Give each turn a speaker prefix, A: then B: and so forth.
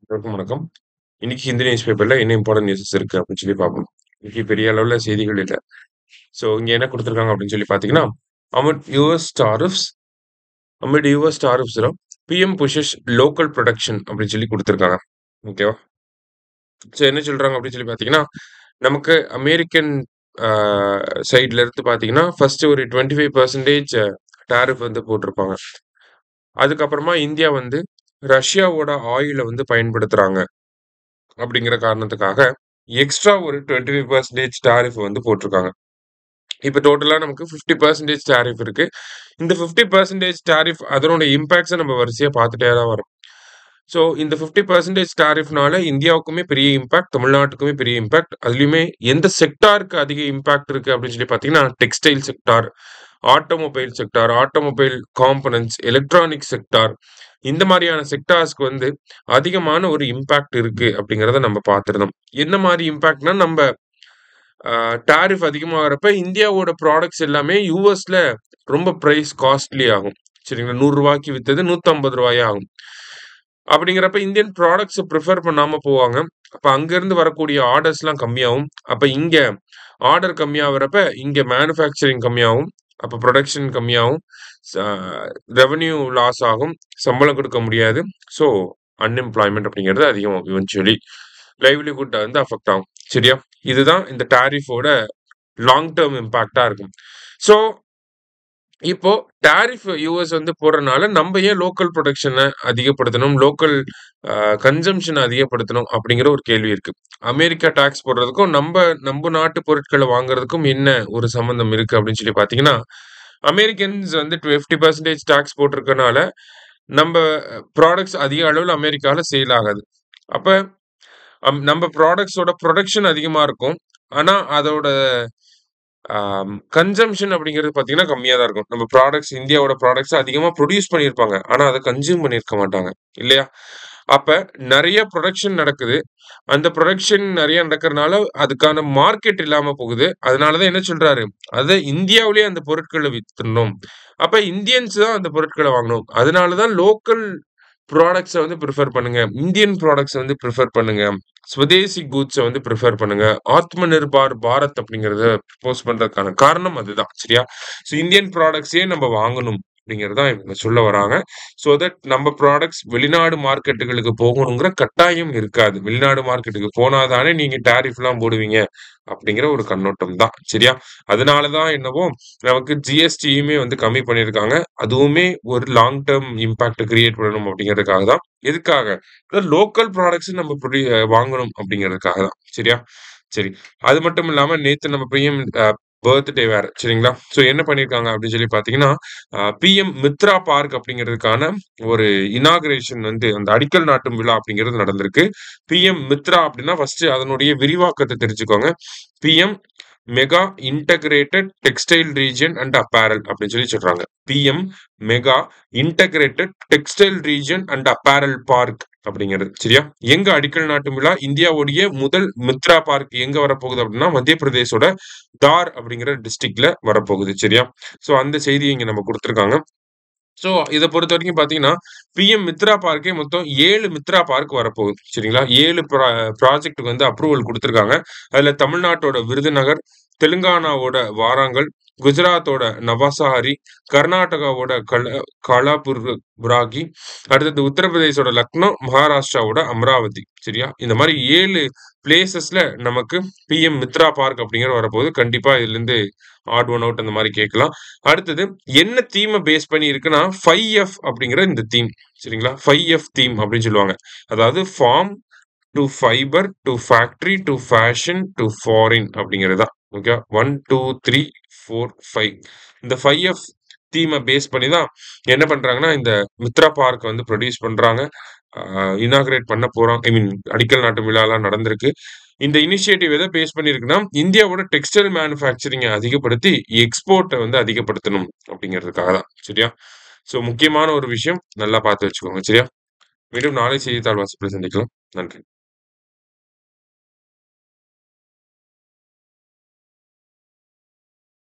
A: அனைவருக்கும் வணக்கம். இன்னைக்கு ஹிந்து நியூஸ் பேப்பர்ல என்ன இம்பார்ட்டன்ட் நியூஸஸ் இருக்கு அப்படின்னு சொல்லி பார்ப்போம். இன்னைக்கு பெரிய அளவுல செய்திகள் இல்ல. ஸோ இங்க என்ன குடுத்துருக்காங்க அப்படின்னு சொல்லி பார்த்தீங்கன்னா, AMET US tariffs AMET US tariffs PM புஷஸ் local production அப்படின்னு சொல்லி குடுத்துருக்காங்க. ஓகேவா? ஸோ என்ன சொல்றாங்க அப்படின்னு சொல்லி பார்த்தீங்கன்னா, நமக்கு அமெரிக்கன் ஆ சைட்ல இருந்து பார்த்தீங்கன்னா, ஃபர்ஸ்ட் ஒரு 25% டாரிஃப் வந்து போட்டிருப்பாங்க. அதுக்கப்புறமா இந்தியா வந்து ரஷ்யாவோட ஆயில வந்து பயன்படுத்துறாங்க. அப்படிங்கிற காரணத்துக்காக, எக்ஸ்ட்ரா ஒரு 25% டாரிஃப் வந்து போட்டிருக்காங்க. இப்ப டோட்டலா நமக்கு 50% டாரிஃப் இருக்கு. இந்த 50% டாரிஃப் அதனோட இம்பாக்ட்ஸ நம்ம வரிசையா பார்த்துட்டே தான் வரோம். ஸோ இந்த 50% டாரிஃப்னால இந்தியாவுக்குமே பெரிய இம்பாக்ட், தமிழ்நாட்டுக்குமே பெரிய இம்பாக்ட். அதுலயுமே எந்த செக்டாருக்கு அதிக இம்பாக்ட் இருக்கு அப்படின்னு சொல்லி பார்த்தீங்கன்னா, textile sector, automobile sector, automobile components, electronic sector இந்த மாரியான செக்டார்ஸ்க்கு வந்து அதிகமான ஒரு இம்பாக்ட் இருக்கு அப்படிங்கிறத நம்ம பார்த்திருந்தோம். என்ன மாரி இம்பாக்ட்னா, நம்ப டாரிஃப் அதிகமாகறப்ப இந்தியாவோட ப்ராடக்ட்ஸ் எல்லாமே யுஎஸ்ல ரொம்ப காஸ்ட்லி ஆகும். சரிங்களா? ரூ. 100க்கு வித்தது ரூ. 150 ஆகும். அப்படிங்கிறப்ப இந்தியன் ப்ராடக்ட்ஸ பிரிஃபர் பண்ணாம போவாங்க. அப்ப அங்கருந்து வரக்கூடிய ஆர்டர்ஸ்லாம் கம்மியாகும். அப்ப இங்க ஆர்டர் கம்மியாவறப்ப இங்க மேனுஃபேக்சரிங் கம்மியாகும். அப்ப புரொடக்ஷன் கம்மியாகும். ச ரெவென்யூ லாஸ் ஆகும். சம்பளம் குடுக்க முடியாது. ஸோ அன்எம்ப்ளாய்மென்ட் அப்படிங்கிறது அதிகமாகும் இவென்ச்சுவலி. லைவ்லிஹுட் வந்து அஃபெக்ட் ஆகும். சரியா? இதுதான் இந்த டாரிஃபோட லாங் டெர்ம் இம்பாக்ட்டா இருக்கும். ஸோ இப்போ டாரிஃப் யுஎஸ் வந்து போடுறனால, நம்ப ஏன் லோக்கல் புரொடக்ஷன அதிகப்படுத்தணும்? லோக்கல் கன்சம்ப்ஷன அதிகப்படுத்தணும் அப்படிங்கிற ஒரு கேள்வி இருக்கு. அமெரிக்கா டாக்ஸ் போடுறதுக்கும், நம்ப நாட்டு பொருட்கள வாங்குறதுக்கும் என்ன ஒரு சம்மந்தம் இருக்கு அப்படின்னு சொல்லி பார்த்தீங்கன்னா, அமெரிக்கன்ஸ் வந்து 50% டாக்ஸ் போட்டிருக்கனால, நம்ப ப்ராடக்ட்ஸ் அதிக அளவுல அமெரிக்கால சேல் ஆகாது. அப்ப நம்ப ப்ராடக்ட்ஸோட புரொடக்ஷன் அதிகமா இருக்கும். ஆனா, அதோட கன்சம்ப்ஷன் அப்படிங்கிறது பார்த்தீங்கன்னா, கம்மியா தான் இருக்கும். நம்ம இந்தியாவோட ப்ராடக்ட்ஸ அதிகமா புரொடியூஸ் பண்ணியிருப்பாங்க. ஆனா, அத கன்சியூம் பண்ணியிருக்க மாட்டாங்க. இல்லையா? அப்ப நெறைய புரொடக்ஷன் நடக்குது. அந்த புரொடக்ஷன் நெறைய நடக்கிறனால, அதுக்கான மார்க்கெட் இல்லாம போகுது. அதனால தான் என்ன சொல்றாரு, அத இந்தியாவிலேயே அந்த பொருட்கள வித்துடணும். அப்ப இந்தியன்ஸ் தான் அந்த பொருட்கள வாங்கணும். அதனால தான் லோக்கல் ப்ராடக்ட்ஸ வந்து பிரிஃபர் பண்ணுங்க. இந்தியன் ப்ராடக்ட்ஸ வந்து பிரிஃபர் பண்ணுங்க. ஸ்வதேசி கூட்ஸ வந்து பிரிஃபர் பண்ணுங்க. ஆத்ம நிர்பார் பாரத் அப்படிங்கிறத ப்ரப்போஸ் பண்றதுக்கான காரணம் அதுதான். சரியா? ஸோ இந்தியன் ப்ராடக்ட்ஸயே நம்ம வாங்கணும் அப்படிங்கிறது தான் இவங்க சொல்ல வராங்க. ஸோ தட் நம்ம ப்ராடக்ட்ஸ் வெளிநாடு மார்க்கெட்டுகளுக்கு போகணுங்கிற கட்டாயம் இருக்காது. வெளிநாடு மார்க்கெட்டுக்கு போனா தானே நீங்க டாரிஃப்லாம் போடுவீங்க அப்படிங்கிற ஒரு கண்ணோட்டம் தான். சரியா? அதனால தான் என்னவோ நமக்கு ஜிஎஸ்டியுமே வந்து கம்மி பண்ணியிருக்காங்க. அதுவுமே ஒரு லாங் டெர்ம் இம்பாக்ட் கிரியேட் பண்ணணும் அப்படிங்கிறதுக்காக தான். எதுக்காக? லோக்கல் ப்ராடக்ட்ஸ் நம்ம வாங்கணும் அப்படிங்கிறதுக்காக தான். சரியா? சரி. அது மட்டும் இல்லாம நேத்து நம்ம பிஎம் பர்த்டே வேற. சரிங்களா? ஸோ என்ன பண்ணியிருக்காங்க அப்படின்னு சொல்லி பார்த்தீங்கன்னா, பிஎம் மித்ரா பார்க் அப்படிங்கிறதுக்கான ஒரு இனாகரேஷன் வந்து அந்த அடிக்கல் நாட்டும் விழா அப்படிங்கிறது நடந்திருக்கு. பிஎம் மித்ரா அப்படின்னா ஃபர்ஸ்ட் அதனுடைய விரிவாக்கத்த தெரிஞ்சுக்கோங்க. PM mega integrated textile region and apparel அப்படின்னு சொல்லி சொல்றாங்க. PM mega integrated textile region and apparel park அப்படிங்கிறது. சரியா? எங்க அடிக்கல் நாட்டும் விழா இந்தியாவுடைய முதல் மித்ரா பார்க் எங்க வரப்போகுது அப்படின்னா, மத்திய பிரதேசோட தார் அப்படிங்கிற டிஸ்ட்ரிக்ட்ல வரப்போகுது. சரியா? ஸோ அந்த செய்திய இங்க நம்ம குடுத்துருக்காங்க. ஸோ இத பொறுத்தவரைக்கும் பார்த்தீங்கன்னா, பிஎம் மித்ரா பார்க்கே மொத்தம் 7 மித்ரா பார்க் வரப்போகுது. சரிங்களா? 7 ப்ராஜெக்ட்க்கு வந்து அப்ரூவல் குடுத்துருக்காங்க. அதுல தமிழ்நாட்டோட விருதுநகர், தெலுங்கானாவோட வாராங்கல், குஜராத்தோட நவாசாரி, கர்நாடகாவோட கலாபுர்கி, அடுத்தது உத்தரப்பிரதேசோட லக்னோ, மகாராஷ்டிராவோட அமராவதி. சரியா? இந்த மாரி 7 பிளேஸஸ்ல நமக்கு பிஎம் மித்ரா பார்க் அப்படிங்கிறது வரப்போகுது. கண்டிப்பா இதுலருந்து ஆட் ஒன் அவுட் அந்த மாரி கேட்கலாம். அடுத்தது என்ன தீம பேஸ் பண்ணி இருக்குன்னா, 5எஃப் அப்படிங்கிற இந்த தீம். சரிங்களா? 5எஃப் தீம் அப்படின்னு சொல்லுவாங்க. அதாவது farm to fibre, to factory, to fashion, to foreign அப்படிங்கிறது தான். ஓகே. 1, 2, 3, 4, 5 இந்த 5எஃப் தீம பேஸ் பண்ணி தான் என்ன பண்றாங்கன்னா, இந்த மித்ரா பார்க் வந்து புரொடியூஸ் பண்றாங்க. இனாகரேட் பண்ண போறோம். ஐ மீன் அடிக்கல் நாட்டு விழாலாம் நடந்திருக்கு. இந்த இனிஷியேட்டிவ் எத பேஸ் பண்ணியிருக்குன்னா, இந்தியாவோட டெக்ஸ்டைல் மேனுஃபேக்சரிங்க அதிகப்படுத்தி, எக்ஸ்போர்ட்ட வந்து அதிகப்படுத்தணும் அப்படிங்கிறதுக்காக தான். சரியா? ஸோ முக்கியமான ஒரு விஷயம். நல்லா பார்த்து வச்சுக்கோங்க. சரியா? மீண்டும் நாளை செய்தித்தாள் வாசிப்பில் சந்திக்கலாம். நன்றி.